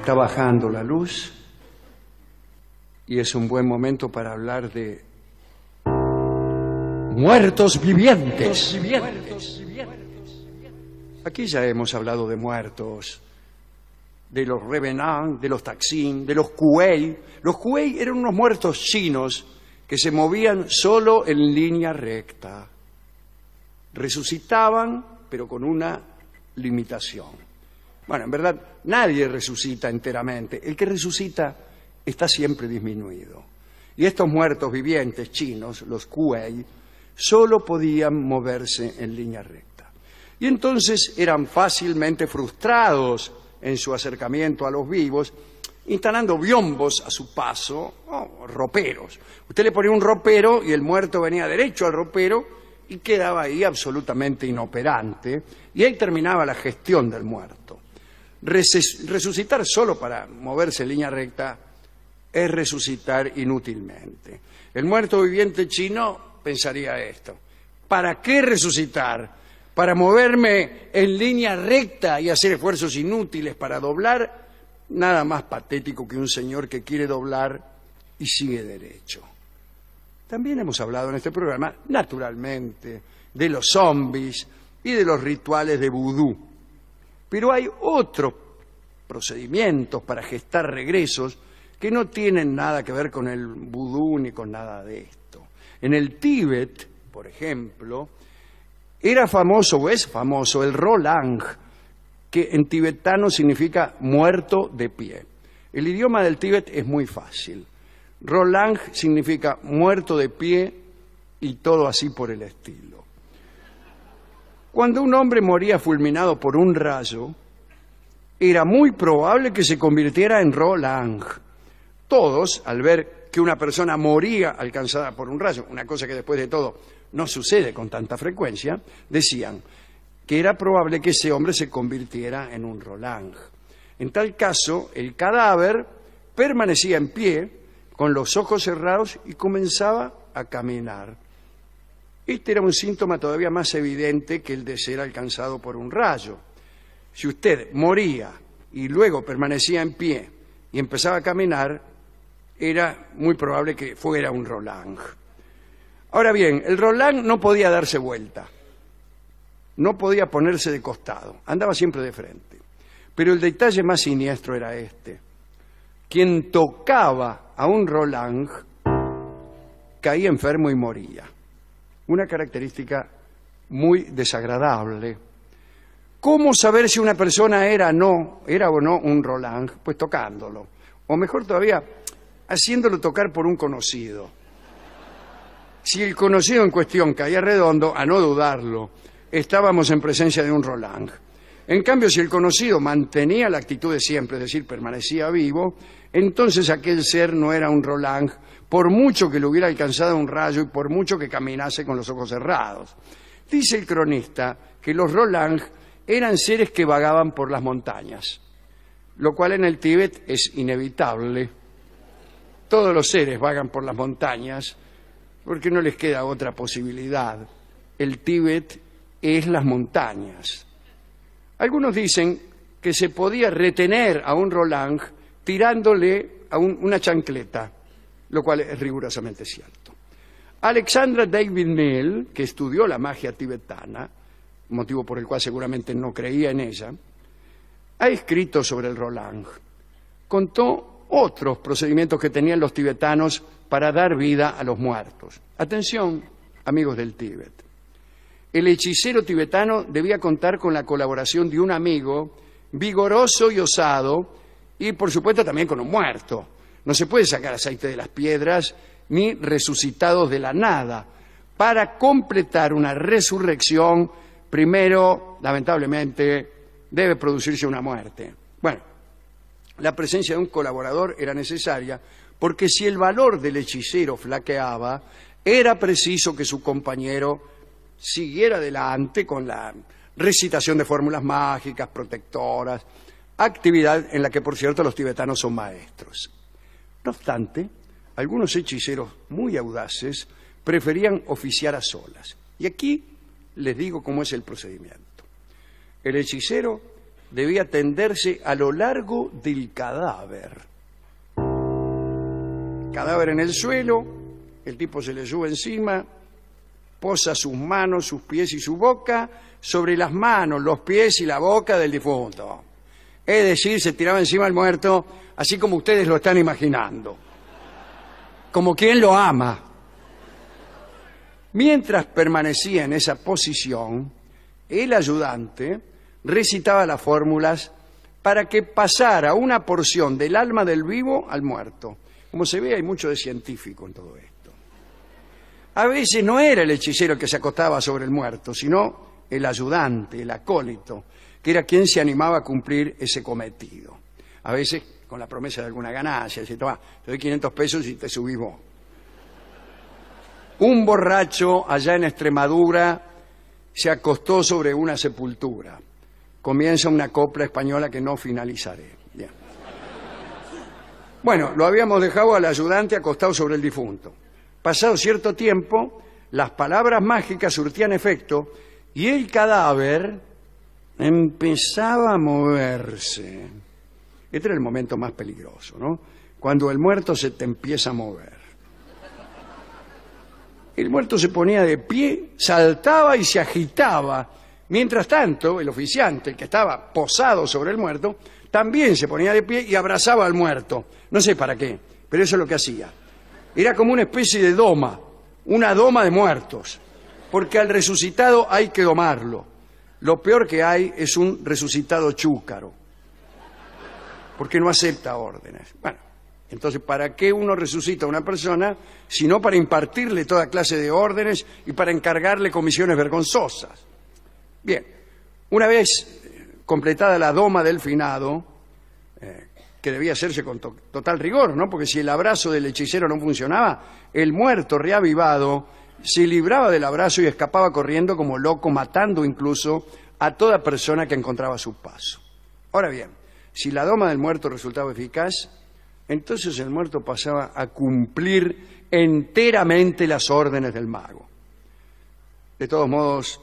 está bajando la luz y es un buen momento para hablar de muertos vivientes. Aquí ya hemos hablado de muertos, de los revenants, de los taksim, de los kuei. Los kuei eran unos muertos chinos que se movían solo en línea recta. Resucitaban, pero con una limitación. Bueno, en verdad, nadie resucita enteramente. El que resucita está siempre disminuido. Y estos muertos vivientes chinos, los kuei, solo podían moverse en línea recta. Y entonces eran fácilmente frustrados en su acercamiento a los vivos, instalando biombos a su paso, roperos. Usted le ponía un ropero y el muerto venía derecho al ropero y quedaba ahí absolutamente inoperante, y ahí terminaba la gestión del muerto. Resucitar solo para moverse en línea recta es resucitar inútilmente. El muerto viviente chino pensaría esto: ¿para qué resucitar? ¿Para moverme en línea recta y hacer esfuerzos inútiles para doblar? Nada más patético que un señor que quiere doblar y sigue derecho. También hemos hablado en este programa, naturalmente, de los zombies y de los rituales de vudú. Pero hay otros procedimientos para gestar regresos que no tienen nada que ver con el vudú ni con nada de esto. En el Tíbet, por ejemplo, era famoso o es famoso el Rolang, que en tibetano significa muerto de pie. El idioma del Tíbet es muy fácil. Rolang significa muerto de pie y todo así por el estilo. Cuando un hombre moría fulminado por un rayo, era muy probable que se convirtiera en Rolang. Todos, al ver que una persona moría alcanzada por un rayo, una cosa que después de todo no sucede con tanta frecuencia, decían que era probable que ese hombre se convirtiera en un Rolang. En tal caso, el cadáver permanecía en pie, con los ojos cerrados, y comenzaba a caminar. Este era un síntoma todavía más evidente que el de ser alcanzado por un rayo. Si usted moría y luego permanecía en pie y empezaba a caminar, era muy probable que fuera un Rolang. Ahora bien, el Rolang no podía darse vuelta, no podía ponerse de costado, andaba siempre de frente. Pero el detalle más siniestro era este: quien tocaba a un Rolang caía enfermo y moría. Una característica muy desagradable. ¿Cómo saber si una persona era o no un Rolang? Pues tocándolo. O mejor todavía, haciéndolo tocar por un conocido. Si el conocido en cuestión caía redondo, a no dudarlo, estábamos en presencia de un Rolang. En cambio, si el conocido mantenía la actitud de siempre, es decir, permanecía vivo, entonces aquel ser no era un Rolang, por mucho que le hubiera alcanzado un rayo y por mucho que caminase con los ojos cerrados. Dice el cronista que los Rolang eran seres que vagaban por las montañas, lo cual en el Tíbet es inevitable. Todos los seres vagan por las montañas porque no les queda otra posibilidad. El Tíbet es las montañas. Algunos dicen que se podía retener a un Rolang tirándole a una chancleta, lo cual es rigurosamente cierto. Alexandra David Mill, que estudió la magia tibetana, motivo por el cual seguramente no creía en ella, ha escrito sobre el Rolang. Contó otros procedimientos que tenían los tibetanos para dar vida a los muertos. Atención, amigos del Tíbet. El hechicero tibetano debía contar con la colaboración de un amigo vigoroso y osado, y por supuesto también con un muerto. No se puede sacar aceite de las piedras ni resucitados de la nada. Para completar una resurrección, primero, lamentablemente, debe producirse una muerte. Bueno, la presencia de un colaborador era necesaria porque si el valor del hechicero flaqueaba, era preciso que su compañero siguiera adelante con la recitación de fórmulas mágicas, protectoras, actividad en la que, por cierto, los tibetanos son maestros. No obstante, algunos hechiceros muy audaces preferían oficiar a solas. Y aquí les digo cómo es el procedimiento. El hechicero debía tenderse a lo largo del cadáver. Cadáver en el suelo, el tipo se le sube encima, posa sus manos, sus pies y su boca sobre las manos, los pies y la boca del difunto. Es decir, se tiraba encima del muerto, así como ustedes lo están imaginando, como quien lo ama. Mientras permanecía en esa posición, el ayudante recitaba las fórmulas para que pasara una porción del alma del vivo al muerto. Como se ve, hay mucho de científico en todo esto. A veces no era el hechicero que se acostaba sobre el muerto, sino el ayudante, el acólito, que era quien se animaba a cumplir ese cometido. A veces con la promesa de alguna ganancia, dice, toma, te doy 500 pesos y te subís vos. Un borracho allá en Extremadura se acostó sobre una sepultura. Comienza una copla española que no finalizaré. Bien. Bueno, lo habíamos dejado al ayudante acostado sobre el difunto. Pasado cierto tiempo, las palabras mágicas surtían efecto y el cadáver empezaba a moverse. Este era el momento más peligroso, ¿no? Cuando el muerto se te empieza a mover. El muerto se ponía de pie, saltaba y se agitaba. Mientras tanto, el oficiante, el que estaba posado sobre el muerto, también se ponía de pie y abrazaba al muerto. No sé para qué, pero eso es lo que hacía. Era como una especie de doma, una doma de muertos, porque al resucitado hay que domarlo. Lo peor que hay es un resucitado chúcaro, porque no acepta órdenes. Bueno, entonces, ¿para qué uno resucita a una persona sino para impartirle toda clase de órdenes y para encargarle comisiones vergonzosas? Bien, una vez completada la doma del finado, que debía hacerse con total rigor, ¿no? Porque si el abrazo del hechicero no funcionaba, el muerto reavivado se libraba del abrazo y escapaba corriendo como loco, matando incluso a toda persona que encontraba a su paso. Ahora bien, si la doma del muerto resultaba eficaz, entonces el muerto pasaba a cumplir enteramente las órdenes del mago. De todos modos,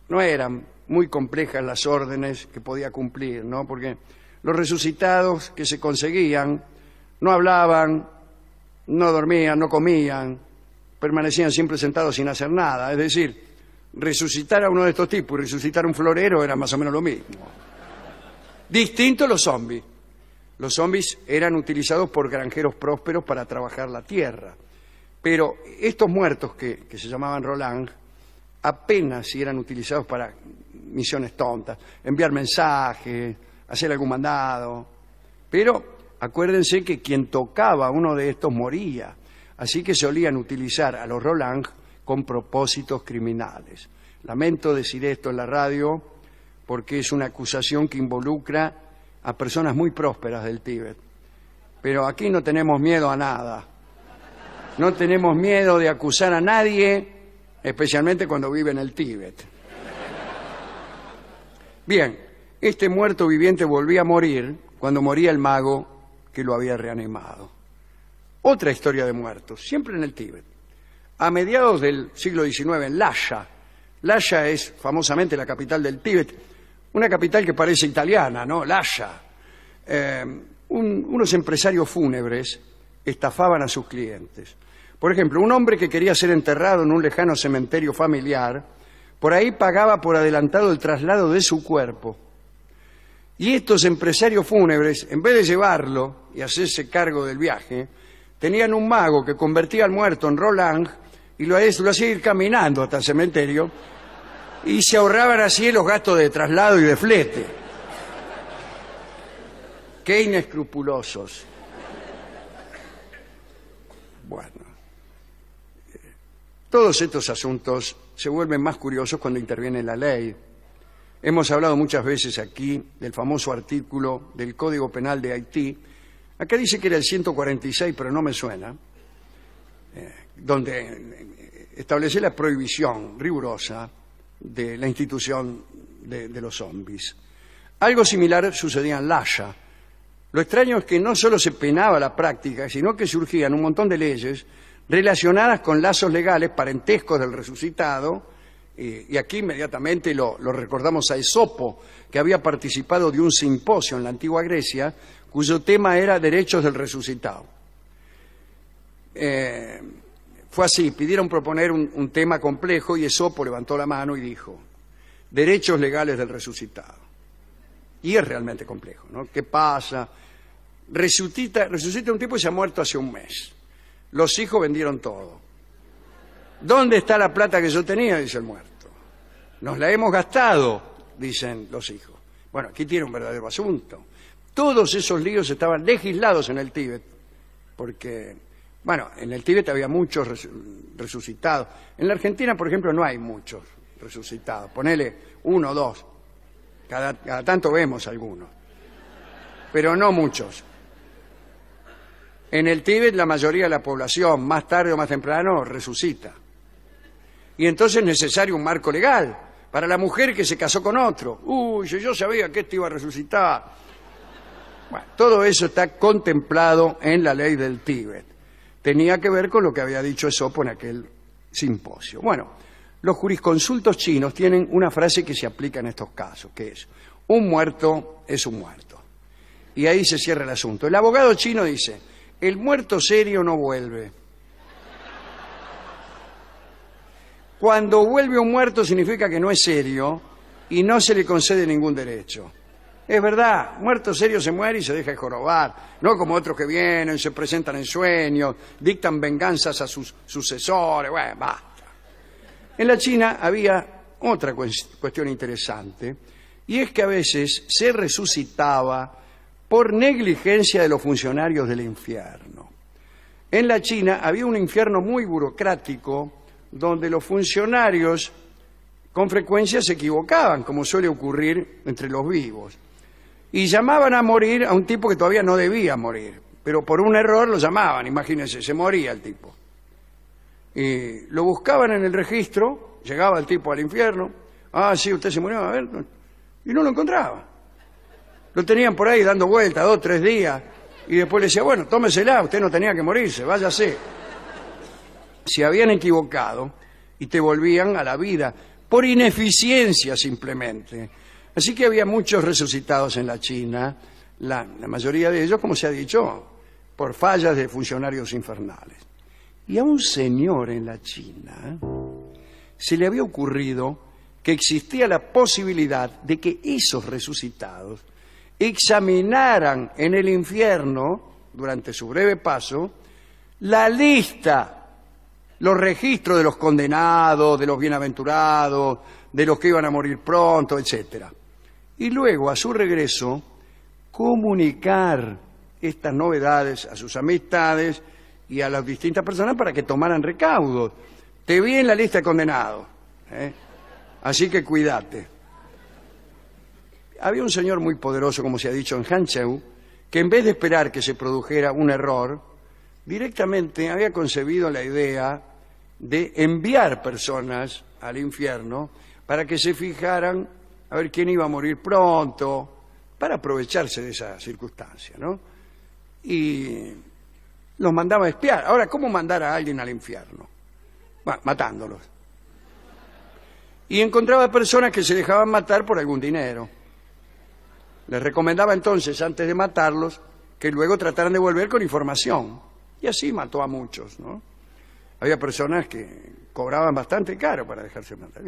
no eran muy complejas las órdenes que podía cumplir, ¿no? Porque los resucitados que se conseguían no hablaban, no dormían, no comían, permanecían siempre sentados sin hacer nada. Es decir, resucitar a uno de estos tipos y resucitar a un florero era más o menos lo mismo. Distinto los zombies. Los zombies eran utilizados por granjeros prósperos para trabajar la tierra. Pero estos muertos que se llamaban Roland apenas si eran utilizados para misiones tontas, enviar mensajes, hacer algún mandado. Pero acuérdense que quien tocaba a uno de estos moría. Así que solían utilizar a los Roland con propósitos criminales. Lamento decir esto en la radio porque es una acusación que involucra a personas muy prósperas del Tíbet. Pero aquí no tenemos miedo a nada. No tenemos miedo de acusar a nadie, especialmente cuando vive en el Tíbet. Bien, este muerto viviente volvía a morir cuando moría el mago que lo había reanimado. Otra historia de muertos, siempre en el Tíbet. A mediados del siglo XIX, en Lhasa. Lhasa es famosamente la capital del Tíbet, una capital que parece italiana, ¿no? Lhasa. Unos empresarios fúnebres estafaban a sus clientes. Por ejemplo, un hombre que quería ser enterrado en un lejano cementerio familiar, por ahí pagaba por adelantado el traslado de su cuerpo. Y estos empresarios fúnebres, en vez de llevarlo y hacerse cargo del viaje, tenían un mago que convertía al muerto en Roland y lo hacía ir caminando hasta el cementerio y se ahorraban así los gastos de traslado y de flete. ¡Qué inescrupulosos! Bueno, todos estos asuntos se vuelven más curiosos cuando interviene la ley. Hemos hablado muchas veces aquí del famoso artículo del Código Penal de Haití. Acá dice que era el 146, pero no me suena, donde establece la prohibición rigurosa de la institución de los zombies. Algo similar sucedía en Lhasa. Lo extraño es que no solo se penaba la práctica, sino que surgían un montón de leyes relacionadas con lazos legales, parentescos del resucitado, Y aquí inmediatamente lo recordamos a Esopo, que había participado de un simposio en la antigua Grecia, cuyo tema era derechos del resucitado. Fue así, pidieron proponer un tema complejo y Esopo levantó la mano y dijo, derechos legales del resucitado. Y es realmente complejo, ¿no? ¿Qué pasa? Resucita un tipo y se ha muerto hace un mes. Los hijos vendieron todo. ¿Dónde está la plata que yo tenía? Dice el muerto. Nos la hemos gastado, dicen los hijos. Bueno, aquí tiene un verdadero asunto. Todos esos líos estaban legislados en el Tíbet, porque, bueno, en el Tíbet había muchos resucitados. En la Argentina, por ejemplo, no hay muchos resucitados. Ponele 1 o 2. Cada tanto vemos algunos, pero no muchos. En el Tíbet la mayoría de la población, más tarde o más temprano, resucita. Y entonces es necesario un marco legal para la mujer que se casó con otro. Uy, yo sabía que este iba a resucitar. Bueno, todo eso está contemplado en la ley del Tíbet. Tenía que ver con lo que había dicho Esopo en aquel simposio. Bueno, los jurisconsultos chinos tienen una frase que se aplica en estos casos, que es, un muerto es un muerto. Y ahí se cierra el asunto. El abogado chino dice, el muerto serio no vuelve. Cuando vuelve un muerto significa que no es serio y no se le concede ningún derecho. Es verdad, muerto serio se muere y se deja de jorobar, no como otros que vienen, se presentan en sueños, dictan venganzas a sus sucesores, bueno, basta. En la China había otra cuestión interesante, y es que a veces se resucitaba por negligencia de los funcionarios del infierno. En la China había un infierno muy burocrático, donde los funcionarios con frecuencia se equivocaban, como suele ocurrir entre los vivos, y llamaban a morir a un tipo que todavía no debía morir, pero por un error lo llamaban, imagínense, se moría el tipo. Y lo buscaban en el registro, llegaba el tipo al infierno, ah, sí, usted se murió, a ver, y no lo encontraba. Lo tenían por ahí dando vueltas 2 o 3 días, y después le decía, bueno, tómesela, usted no tenía que morirse, váyase. Se habían equivocado y te volvían a la vida, por ineficiencia simplemente. Así que había muchos resucitados en la China, la mayoría de ellos, como se ha dicho, por fallas de funcionarios infernales. Y a un señor en la China se le había ocurrido que existía la posibilidad de que esos resucitados examinaran en el infierno, durante su breve paso, la lista, los registros de los condenados, de los bienaventurados, de los que iban a morir pronto, etc. Y luego, a su regreso, comunicar estas novedades a sus amistades y a las distintas personas para que tomaran recaudos. Te vi en la lista de condenados, así que cuídate. Había un señor muy poderoso, como se ha dicho, en Hanzhou, que en vez de esperar que se produjera un error, directamente había concebido la idea de enviar personas al infierno para que se fijaran a ver quién iba a morir pronto, para aprovecharse de esa circunstancia, ¿no? Y los mandaba a espiar. Ahora, ¿cómo mandar a alguien al infierno? Bueno, matándolos. Y encontraba personas que se dejaban matar por algún dinero. Les recomendaba entonces, antes de matarlos, que luego trataran de volver con información. Y así mató a muchos, ¿no? Había personas que cobraban bastante caro para dejarse matar.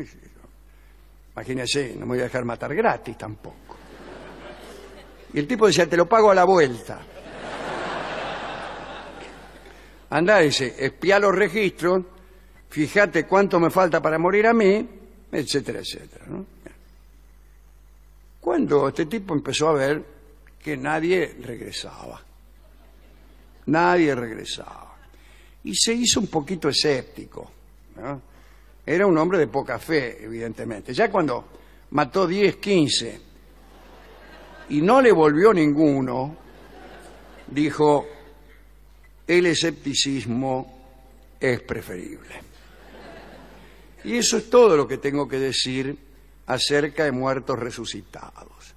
Imagínense, no me voy a dejar matar gratis tampoco. Y el tipo decía, te lo pago a la vuelta. Andá, dice, espía los registros, fíjate cuánto me falta para morir a mí, etcétera, etcétera, ¿no? Cuando este tipo empezó a ver que nadie regresaba. Nadie regresaba. Y se hizo un poquito escéptico, ¿no? Era un hombre de poca fe, evidentemente. Ya cuando mató 10, 15 y no le volvió ninguno, dijo, el escepticismo es preferible. Y eso es todo lo que tengo que decir acerca de muertos resucitados.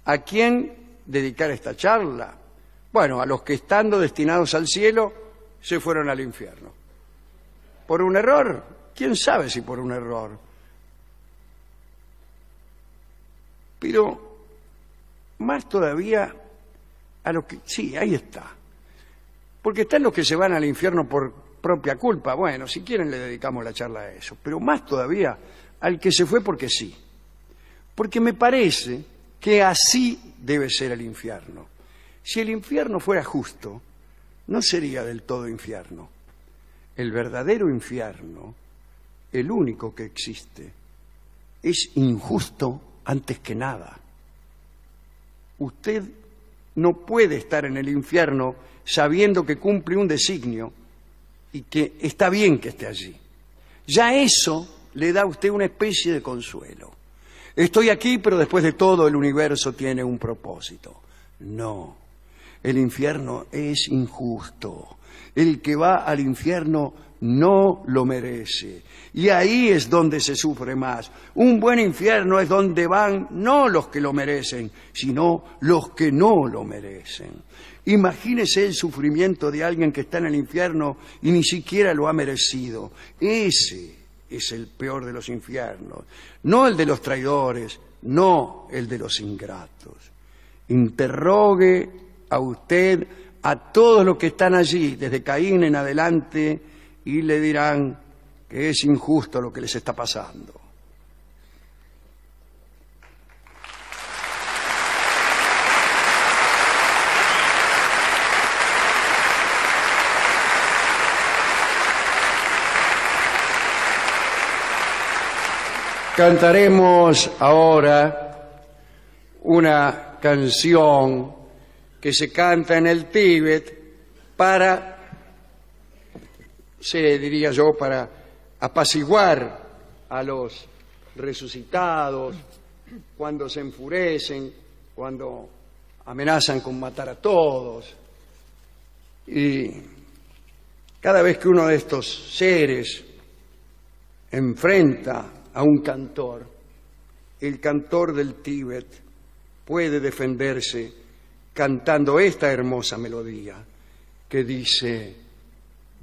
¿A quién dedicar esta charla? Bueno, a los que estando destinados al cielo se fueron al infierno. ¿Por un error? ¿Quién sabe si por un error? Pero más todavía a los que... Sí, ahí está. Porque están los que se van al infierno por propia culpa. Bueno, si quieren le dedicamos la charla a eso. Pero más todavía al que se fue porque sí. Porque me parece que así debe ser el infierno. Si el infierno fuera justo, no sería del todo infierno. El verdadero infierno, el único que existe, es injusto antes que nada. Usted no puede estar en el infierno sabiendo que cumple un designio y que está bien que esté allí. Ya eso le da a usted una especie de consuelo. Estoy aquí, pero después de todo el universo tiene un propósito. No, el infierno es injusto. El que va al infierno no lo merece. Y ahí es donde se sufre más. Un buen infierno es donde van no los que lo merecen, sino los que no lo merecen. Imagínese el sufrimiento de alguien que está en el infierno y ni siquiera lo ha merecido. Ese es el peor de los infiernos. No el de los traidores, no el de los ingratos. Interrogue a usted a todos los que están allí, desde Caín en adelante, y le dirán que es injusto lo que les está pasando. Cantaremos ahora una canción que se canta en el Tíbet para, diría yo, para apaciguar a los resucitados cuando se enfurecen, cuando amenazan con matar a todos. Y cada vez que uno de estos seres enfrenta a un cantor, el cantor del Tíbet puede defenderse cantando esta hermosa melodía que dice: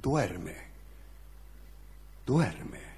duerme, duerme.